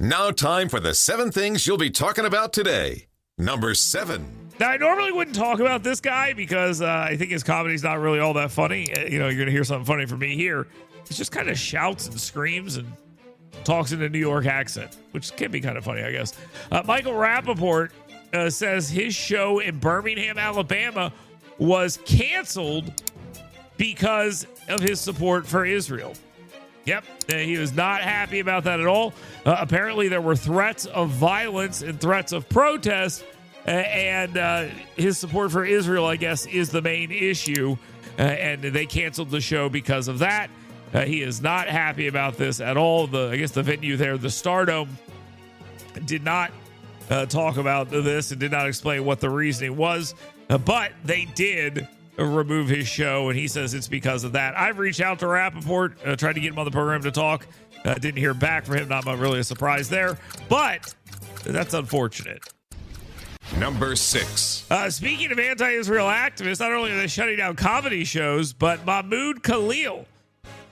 Now time for the 7 things you'll be talking about today. Number 7. Now, I normally wouldn't talk about this guy because I think his comedy's not really all that funny. You're going to hear something funny from me here. He just kind of shouts and screams and talks in a New York accent, which can be kind of funny, I guess. Michael Rapaport says his show in Birmingham, Alabama was canceled because of his support for Israel. Yep, he was not happy about that at all. Apparently, there were threats of violence and threats of protest, and his support for Israel, I guess, is the main issue, and they canceled the show because of that. He is not happy about this at all. I guess the venue there, the Stardome, did not talk about this and did not explain what the reasoning was, but they did remove his show, and he says it's because of that. I've reached out to Rapaport, tried to get him on the program to talk. Didn't hear back from him. Not really a surprise there, but that's unfortunate. Number 6. Speaking of anti-Israel activists, not only are they shutting down comedy shows, but Mahmoud Khalil.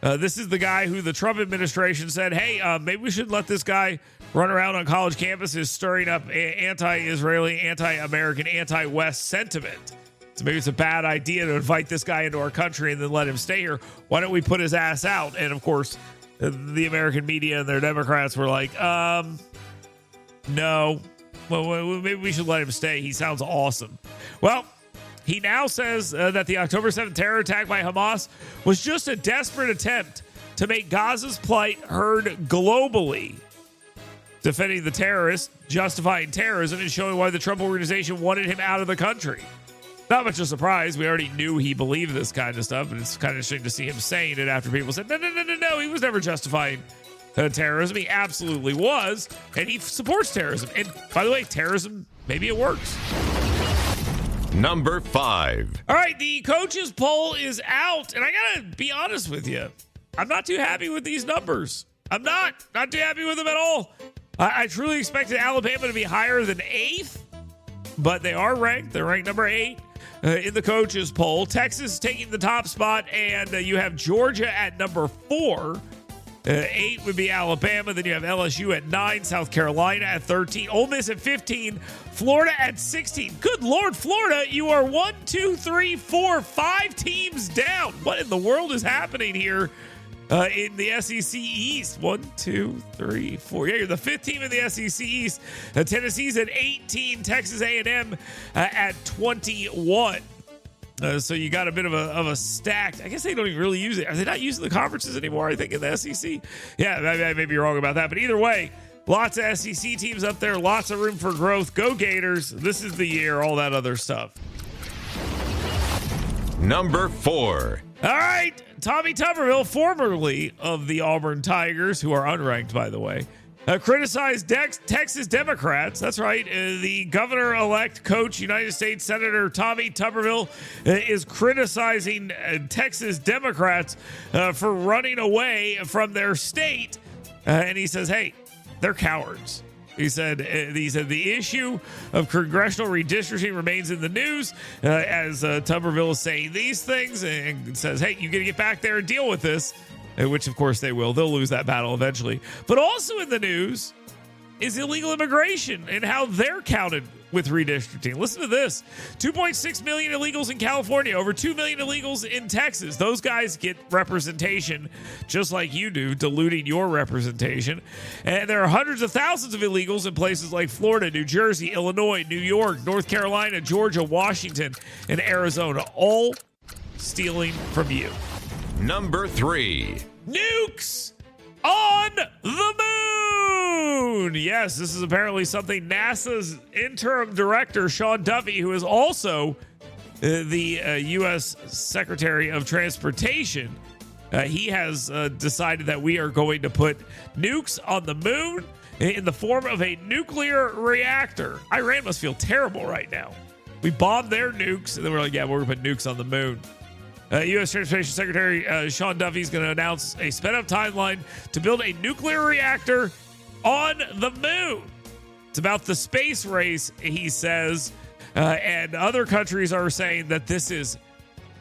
This is the guy who the Trump administration said, hey, maybe we should let this guy run around on college campuses stirring up anti-Israeli, anti-American, anti-West sentiment. So maybe it's a bad idea to invite this guy into our country and then let him stay here. Why don't we put his ass out? And of course, the American media and their Democrats were like, no. Well, maybe we should let him stay. He sounds awesome. Well, he now says that the October 7th terror attack by Hamas was just a desperate attempt to make Gaza's plight heard globally. Defending the terrorists, justifying terrorism, and showing why the Trump organization wanted him out of the country. Not much of a surprise. We already knew he believed this kind of stuff, but it's kind of interesting to see him saying it after people said, no, he was never justifying terrorism. He absolutely was, and he supports terrorism. And by the way, terrorism, maybe it works. Number 5. All right, the coaches poll is out, and I gotta be honest with you. I'm not too happy with these numbers. I'm not too happy with them at all. I truly expected Alabama to be higher than 8th, but they are ranked. They're ranked number 8 in the coaches poll. Texas is taking the top spot, and you have Georgia at number 4. 8 would be Alabama. Then you have LSU at 9, South Carolina at 13, Ole Miss at 15, Florida at 16. Good Lord, Florida, you are 1, 2, 3, 4, 5 teams down. What in the world is happening here in the SEC East? 1, 2, 3, 4. Yeah, you're the 5th team in the SEC East. Tennessee's at 18, Texas A&M at 21. So you got a bit of a stacked. I guess they don't even really use it. Are they not using the conferences anymore? I think in the SEC. Yeah, I may be wrong about that. But either way, lots of SEC teams up there. Lots of room for growth. Go Gators. This is the year. All that other stuff. Number 4. All right. Tommy Tuberville, formerly of the Auburn Tigers, who are unranked, by the way, criticized Texas Democrats. That's right. The governor-elect coach, United States Senator Tommy Tuberville, is criticizing Texas Democrats for running away from their state. And he says, hey, they're cowards. He said the issue of congressional redistricting remains in the news as Tuberville is saying these things and says, hey, you got to get back there and deal with this. Which, of course, they will. They'll lose that battle eventually. But also in the news is illegal immigration and how they're counted with redistricting. Listen to this. 2.6 million illegals in California, over 2 million illegals in Texas. Those guys get representation just like you do, diluting your representation. And there are hundreds of thousands of illegals in places like Florida, New Jersey, Illinois, New York, North Carolina, Georgia, Washington, and Arizona, all stealing from you. Number 3. Nukes on the moon. Yes, this is apparently something NASA's interim director, Sean Duffy, who is also the U.S. Secretary of Transportation, he has decided that we are going to put nukes on the moon in the form of a nuclear reactor. Iran must feel terrible right now. We bombed their nukes, and then we're like, yeah, we're going to put nukes on the moon. U.S. Transportation Secretary Sean Duffy is going to announce a sped-up timeline to build a nuclear reactor on the moon. It's about the space race, he says, and other countries are saying that this is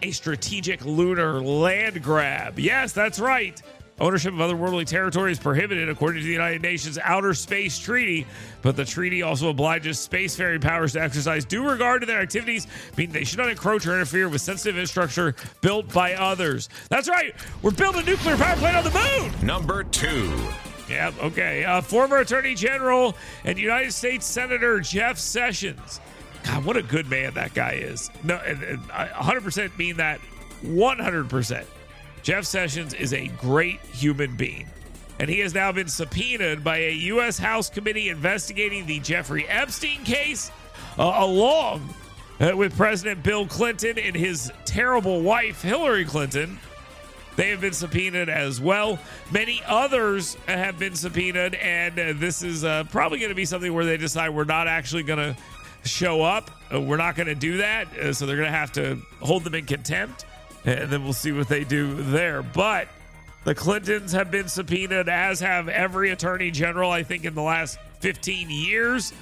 a strategic lunar land grab. Yes, that's right. Ownership of otherworldly territory is prohibited according to the United Nations Outer Space Treaty, but the treaty also obliges spacefaring powers to exercise due regard to their activities, meaning they should not encroach or interfere with sensitive infrastructure built by others. That's right, we're building a nuclear power plant on the moon. Number 2. Yeah, okay. Former Attorney General and United States Senator Jeff Sessions. God, what a good man that guy is. No, and I 100% mean that 100%. Jeff Sessions is a great human being, and he has now been subpoenaed by a U.S. House committee investigating the Jeffrey Epstein case, along with President Bill Clinton and his terrible wife, Hillary Clinton. They have been subpoenaed as well. Many others have been subpoenaed, and this is probably going to be something where they decide we're not actually going to show up. We're not going to do that, so they're going to have to hold them in contempt. And then we'll see what they do there. But the Clintons have been subpoenaed, as have every attorney general, I think, in the last 15 years.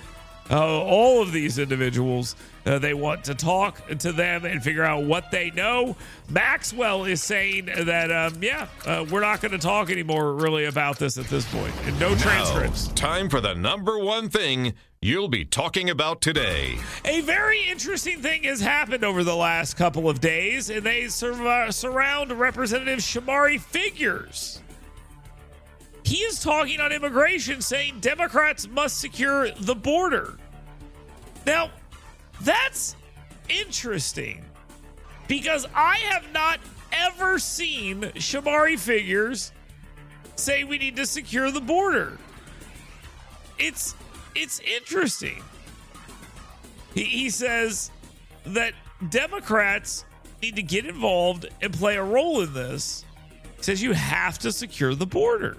All of these individuals, they want to talk to them and figure out what they know. Maxwell is saying that, we're not going to talk anymore really about this at this point. And no transcripts. Time for the number one thing you'll be talking about today. A very interesting thing has happened over the last couple of days, and they surround Representative Shamari Figures. He is talking on immigration, saying Democrats must secure the border. Now, that's interesting because I have not ever seen Shamari Figures say we need to secure the border. It's interesting. He says that Democrats need to get involved and play a role in this. He says you have to secure the border.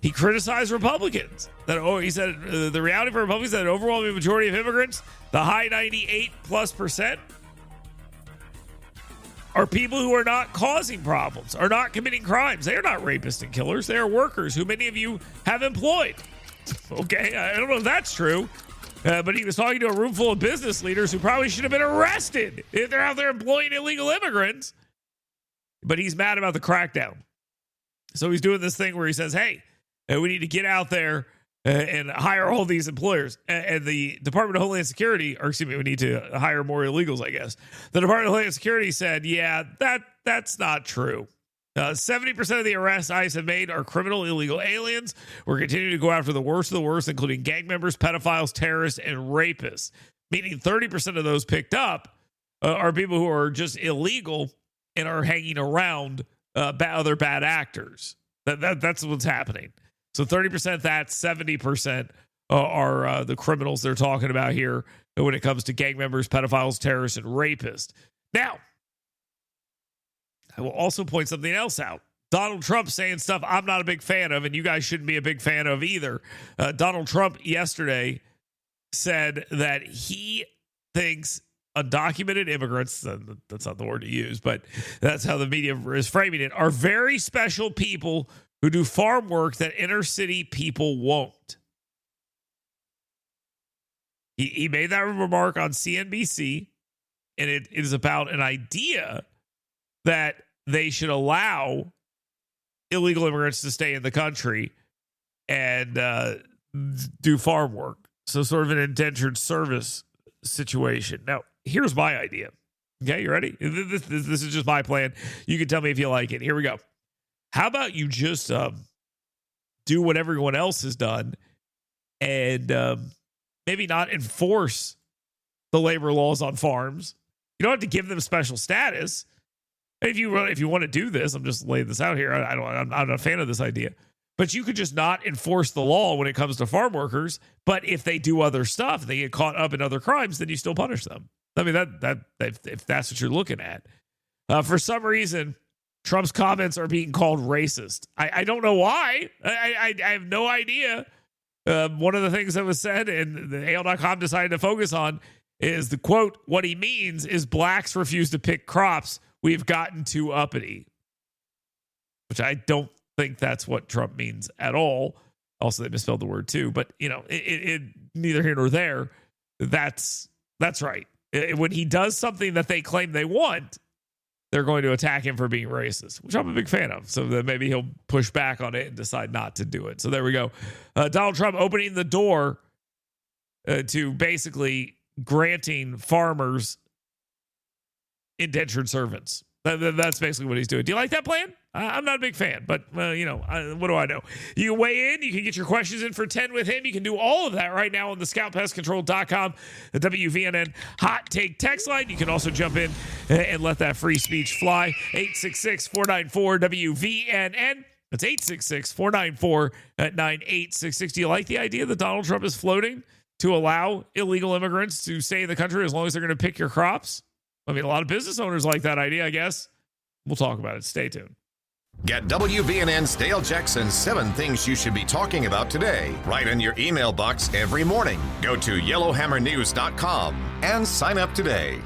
He criticized Republicans. He said the reality for Republicans is that an overwhelming majority of immigrants, the high 98+%, are people who are not causing problems, are not committing crimes. They are not rapists and killers. They are workers who many of you have employed. Okay, I don't know if that's true, but he was talking to a room full of business leaders who probably should have been arrested if they're out there employing illegal immigrants. But he's mad about the crackdown. So he's doing this thing where he says, hey, we need to get out there and hire all these employers. And the Department of Homeland Security, we need to hire more illegals, I guess. The Department of Homeland Security said, yeah, that's not true. 70% of the arrests ICE have made are criminal illegal aliens. We're continuing to go after the worst of the worst, including gang members, pedophiles, terrorists, and rapists. Meaning 30% of those picked up are people who are just illegal and are hanging around other bad actors. That's what's happening. So 30% that, 70% are the criminals they're talking about here when it comes to gang members, pedophiles, terrorists, and rapists. Now, I will also point something else out. Donald Trump saying stuff I'm not a big fan of, and you guys shouldn't be a big fan of either. Donald Trump yesterday said that he thinks undocumented immigrants, that's not the word to use, but that's how the media is framing it, are very special people who do farm work that inner city people won't. He made that remark on CNBC, and it is about an idea that they should allow illegal immigrants to stay in the country and do farm work. So sort of an indentured service situation. Now, here's my idea. Okay, you ready? This is just my plan. You can tell me if you like it. Here we go. How about you just do what everyone else has done and maybe not enforce the labor laws on farms? You don't have to give them special status. If you want to do this, I'm just laying this out here. I'm not a fan of this idea. But you could just not enforce the law when it comes to farm workers. But if they do other stuff, they get caught up in other crimes, then you still punish them. I mean, that if that's what you're looking at. For some reason, Trump's comments are being called racist. I don't know why. I have no idea. One of the things that was said and the AL.com decided to focus on is the quote, what he means is blacks refuse to pick crops. We've gotten too uppity, which I don't think that's what Trump means at all. Also, they misspelled the word too, but it neither here nor there. That's right. When he does something that they claim they want, they're going to attack him for being racist, which I'm a big fan of. So that maybe he'll push back on it and decide not to do it. So there we go. Donald Trump opening the door to basically granting farmers indentured servants. That's basically what he's doing. Do you like that plan? I'm not a big fan, but what do I know? You can weigh in. You can get your questions in for 10 with him. You can do all of that right now on the scoutpestcontrol.com, the WVNN hot take text line. You can also jump in and let that free speech fly. 866-494-WVNN. That's 866-494-9866. Do you like the idea that Donald Trump is floating to allow illegal immigrants to stay in the country as long as they're going to pick your crops? I mean, a lot of business owners like that idea, I guess. We'll talk about it. Stay tuned. Get WVNN stale checks and 7 things you should be talking about today right in your email box every morning. Go to yellowhammernews.com and sign up today.